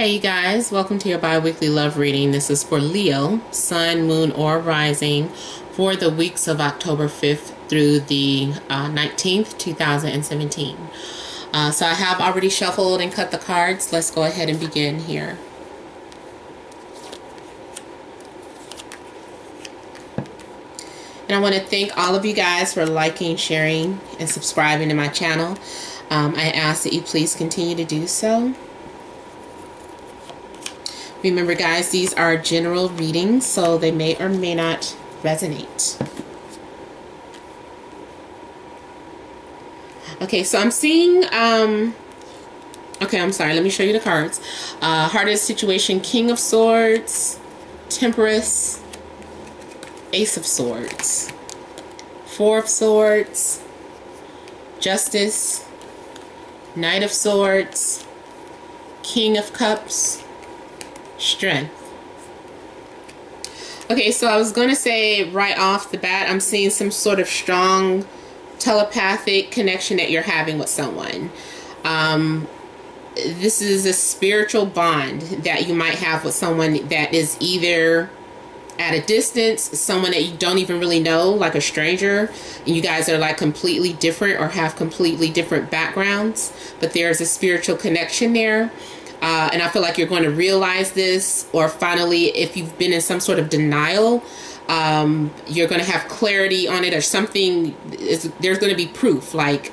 Hey you guys, welcome to your bi-weekly love reading. This is for Leo, Sun, Moon, or Rising for the weeks of October 5th through the 19th, 2017. So I have already shuffled and cut the cards. Let's go ahead and begin here. And I want to thank all of you guys for liking, sharing, and subscribing to my channel. I ask that you please continue to do so. Remember guys, these are general readings, so they may or may not resonate. Okay, so I'm seeing, okay, I'm sorry, let me show you the cards. Hardest situation, King of Swords, Temperance, Ace of Swords, Four of Swords, Justice, Knight of Swords, King of Cups, Strength. Okay, so I was going to say right off the bat, I'm seeing some sort of strong telepathic connection that you're having with someone. This is a spiritual bond that you might have with someone that is either at a distance, someone that you don't even really know, like a stranger, and you guys are like completely different or have completely different backgrounds, but there's a spiritual connection there. And I feel like you're going to realize this, or finally, if you've been in some sort of denial, you're going to have clarity on it, or something. There's going to be proof, like,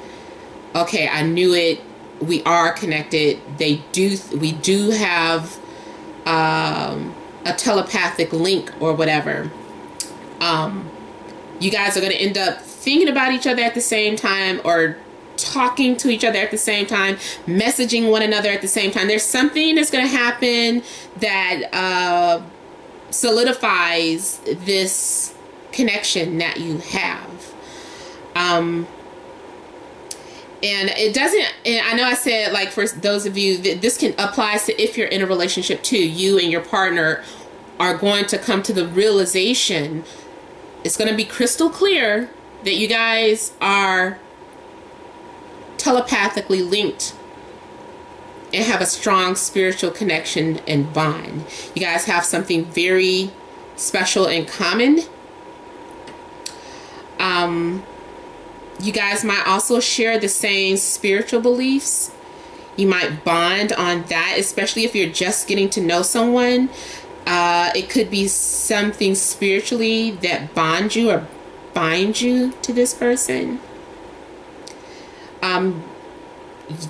okay, I knew it. We are connected. We do have a telepathic link or whatever. You guys are going to end up thinking about each other at the same time, or talking to each other at the same time, messaging one another at the same time. There's something that's going to happen that solidifies this connection that you have. And it doesn't, and I know I said, like, for those of you that this can apply to if you're in a relationship too, you and your partner are going to come to the realization, it's going to be crystal clear that you guys are telepathically linked and have a strong spiritual connection and bond. You guys have something very special in common. You guys might also share the same spiritual beliefs. You might bond on that, especially if you're just getting to know someone. It could be something spiritually that bonds you or binds you to this person.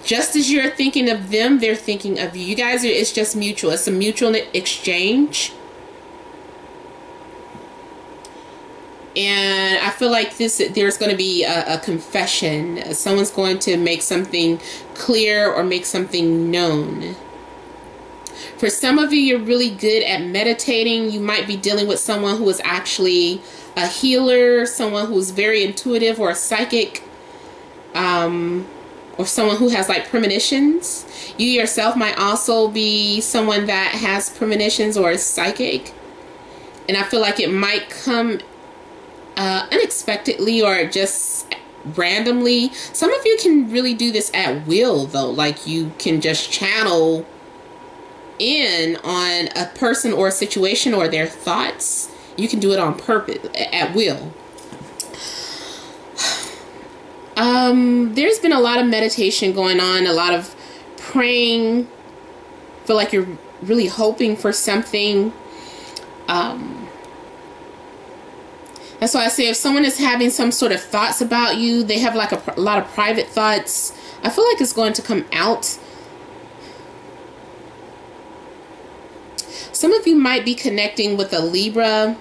Just as you're thinking of them, they're thinking of you. You guys are, it's just mutual. It's a mutual exchange. And I feel like there's going to be a confession. Someone's going to make something clear or make something known. For some of you, you're really good at meditating. You might be dealing with someone who is actually a healer, someone who's very intuitive or a psychic. Or someone who has like premonitions. You yourself might also be someone that has premonitions or is psychic. And I feel like it might come unexpectedly or just randomly. Some of you can really do this at will though. Like you can just channel in on a person or a situation or their thoughts. You can do it on purpose, at will. There's been a lot of meditation going on, a lot of praying. Feel like you're really hoping for something. That's why I say if someone is having some sort of thoughts about you, they have like a lot of private thoughts. I feel like it's going to come out. Some of you might be connecting with a Libra,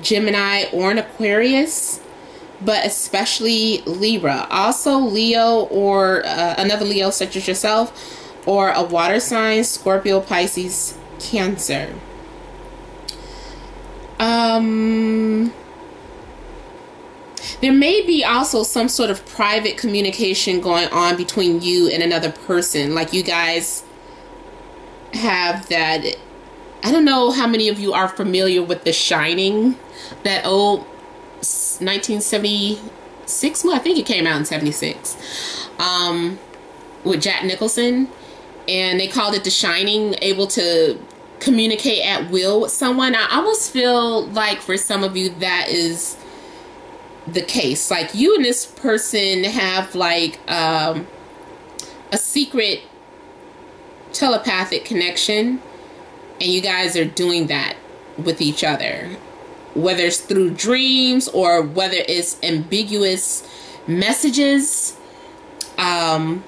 Gemini, or an Aquarius. But especially Libra. Also Leo or another Leo such as yourself, or a water sign, Scorpio, Pisces, Cancer. There may be also some sort of private communication going on between you and another person. Like you guys have that. I don't know how many of you are familiar with The Shining, that old 1976, well, I think it came out in 76, with Jack Nicholson. and they called it The Shining, able to communicate at will with someone. I almost feel like for some of you that is the case. Like you and this person have like a secret telepathic connection, and you guys are doing that with each other, whether it's through dreams or whether it's ambiguous messages on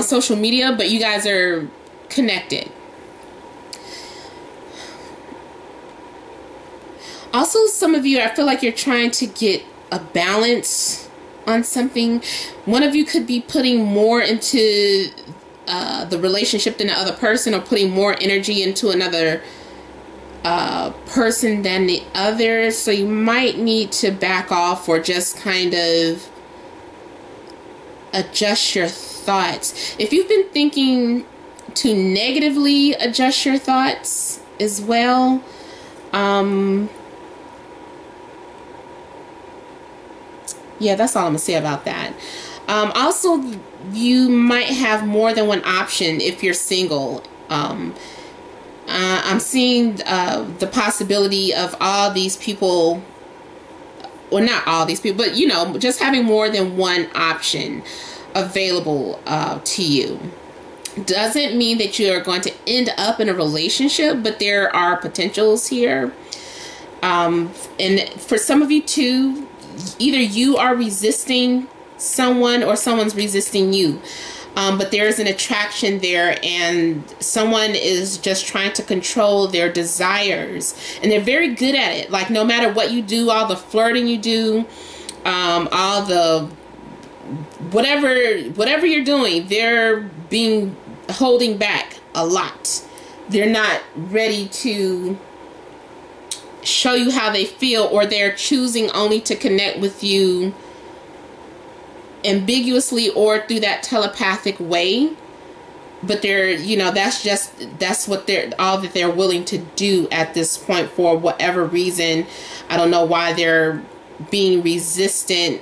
social media, but you guys are connected. Also, some of you, I feel like you're trying to get a balance on something. One of you could be putting more into the relationship than the other person, or putting more energy into another person than the other. So you might need to back off, or just kind of adjust your thoughts. If you've been thinking to negatively, adjust your thoughts as well. Yeah, that's all I'm gonna say about that. Also, you might have more than one option if you're single. I'm seeing the possibility of all these people, or not all these people, but you know, just having more than one option available to you. Doesn't mean that you are going to end up in a relationship, but there are potentials here. And for some of you too, either you are resisting someone or someone's resisting you. But there's an attraction there, and someone is just trying to control their desires, and they're very good at it. Like no matter what you do, all the flirting you do, all the whatever you're doing, they're holding back a lot. They're not ready to show you how they feel, or they're choosing only to connect with you ambiguously or through that telepathic way. But they're, you know, that's what they're, all that they're willing to do at this point for whatever reason. I don't know why they're being resistant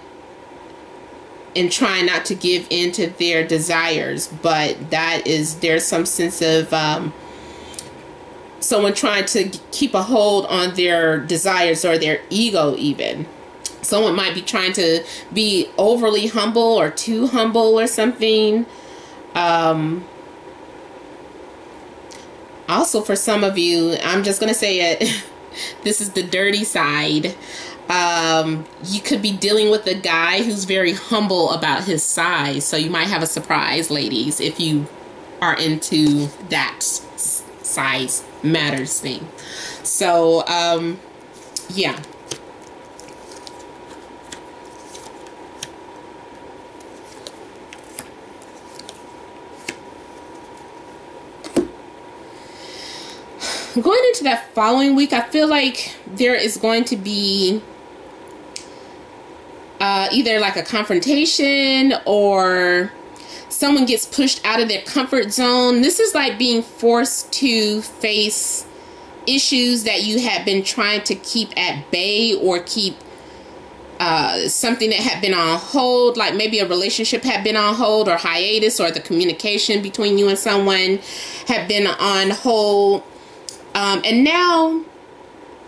and trying not to give in to their desires, but there's some sense of someone trying to keep a hold on their desires or their ego even. Someone might be trying to be overly humble or too humble or something. Also, for some of you, I'm just going to say it, this is the dirty side. You could be dealing with a guy who's very humble about his size. So you might have a surprise, ladies, if you are into that size matters thing. So, yeah. Going into that following week, I feel like there is going to be either like a confrontation, or someone gets pushed out of their comfort zone. This is like being forced to face issues that you had been trying to keep at bay, or keep something that had been on hold, like maybe a relationship had been on hold or hiatus, or the communication between you and someone had been on hold. And now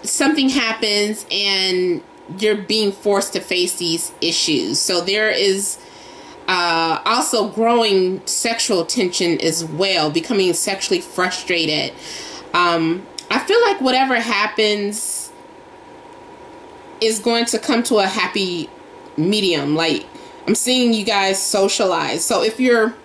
something happens and you're being forced to face these issues. So there is also growing sexual tension as well, becoming sexually frustrated. I feel like whatever happens is going to come to a happy medium. Like, I'm seeing you guys socialize. So if you're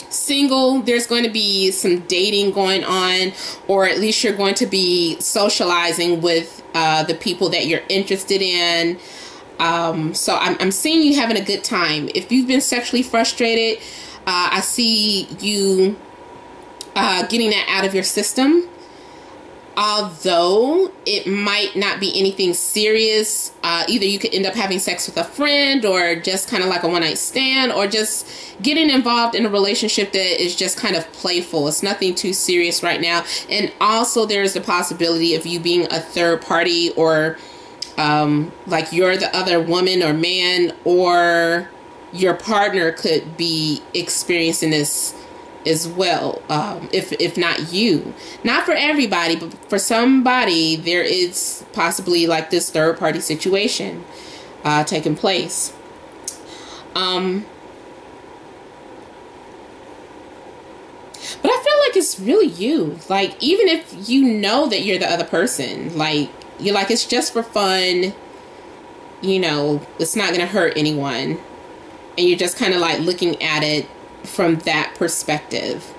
single, there's going to be some dating going on, or at least you're going to be socializing with the people that you're interested in. So I'm seeing you having a good time. If you've been sexually frustrated, I see you getting that out of your system. Although it might not be anything serious, either you could end up having sex with a friend, or just kind of like a one-night stand, or just getting involved in a relationship that is just kind of playful. It's nothing too serious right now. And also there's the possibility of you being a third party, or like you're the other woman or man, or your partner could be experiencing this as well. If not you, not for everybody, but for somebody, there is possibly like this third party situation taking place. But I feel like it's really you. Like, even if you know that you're the other person, like, you're like, it's just for fun, you know, it's not going to hurt anyone. And you're just kind of like looking at it from that perspective.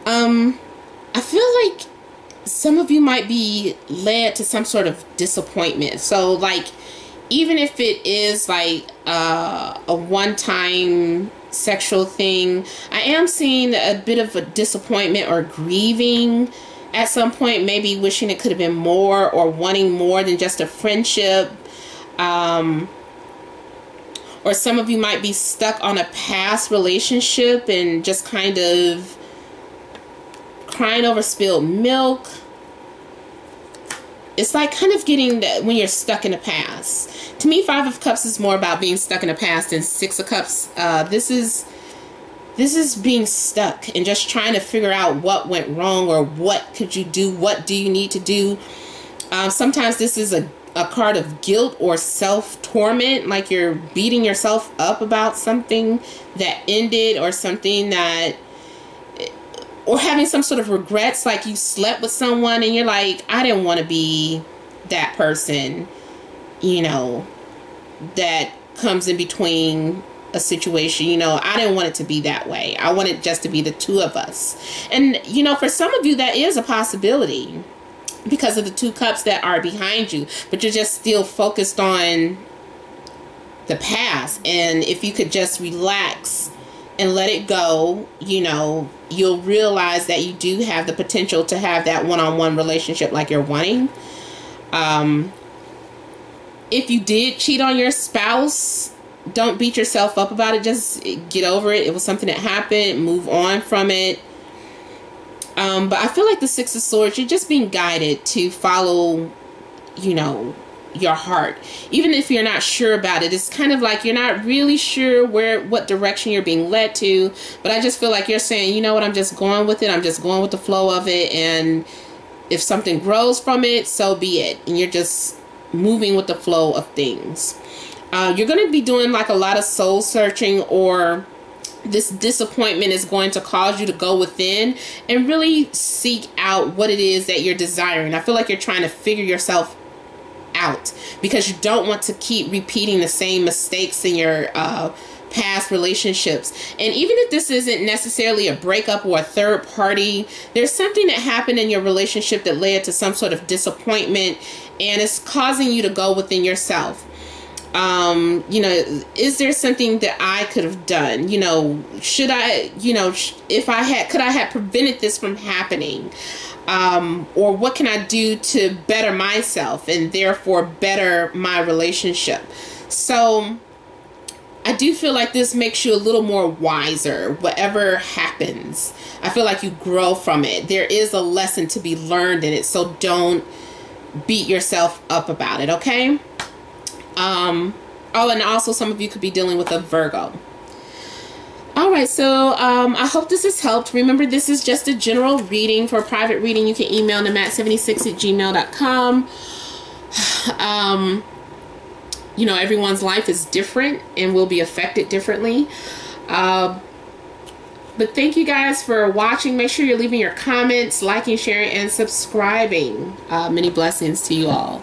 I feel like some of you might be led to some sort of disappointment. So, like, even if it is like a one-time sexual thing, I am seeing a bit of a disappointment or grieving at some point, maybe wishing it could have been more or wanting more than just a friendship. Or some of you might be stuck on a past relationship and just kind of crying over spilled milk. It's like kind of getting that when you're stuck in the past. To me, Five of Cups is more about being stuck in the past than Six of Cups. This is being stuck and just trying to figure out what went wrong or what could you do, what do you need to do. Sometimes this is a card of guilt or self-torment, like you're beating yourself up about something that ended or something that, or having some sort of regrets, like you slept with someone and you're like, I didn't want to be that person, you know, that comes in between a situation. You know, I didn't want it to be that way. I want it just to be the two of us. And, you know, for some of you, that is a possibility because of the Two Cups that are behind you, but you're just still focused on the past. And if you could just relax and let it go, you know, you'll realize that you do have the potential to have that one-on-one relationship like you're wanting. If you did cheat on your spouse, don't beat yourself up about it. Just get over it. It was something that happened. Move on from it. But I feel like the Six of Swords, you're just being guided to follow, you know, your heart. Even if you're not sure about it, it's kind of like you're not really sure what direction you're being led to. But I just feel like you're saying, you know what, I'm just going with it. I'm just going with the flow of it. And if something grows from it, so be it. And you're just moving with the flow of things. You're going to be doing like a lot of soul searching, or this disappointment is going to cause you to go within and really seek out what it is that you're desiring. I feel like you're trying to figure yourself out because you don't want to keep repeating the same mistakes in your past relationships. And even if this isn't necessarily a breakup or a third party, there's something that happened in your relationship that led to some sort of disappointment, and it's causing you to go within yourself. You know, is there something that I could have done? You know, should I, you know, if I had, could I have prevented this from happening? Or what can I do to better myself and therefore better my relationship? So I do feel like this makes you a little more wiser. Whatever happens, I feel like you grow from it. There is a lesson to be learned in it. So don't beat yourself up about it. Okay. Oh, and also some of you could be dealing with a Virgo. All right, so I hope this has helped. Remember, this is just a general reading. For a private reading, you can email namat76@gmail.com. You know, everyone's life is different and will be affected differently. But thank you guys for watching. Make sure you're leaving your comments, liking, sharing, and subscribing. Many blessings to you all.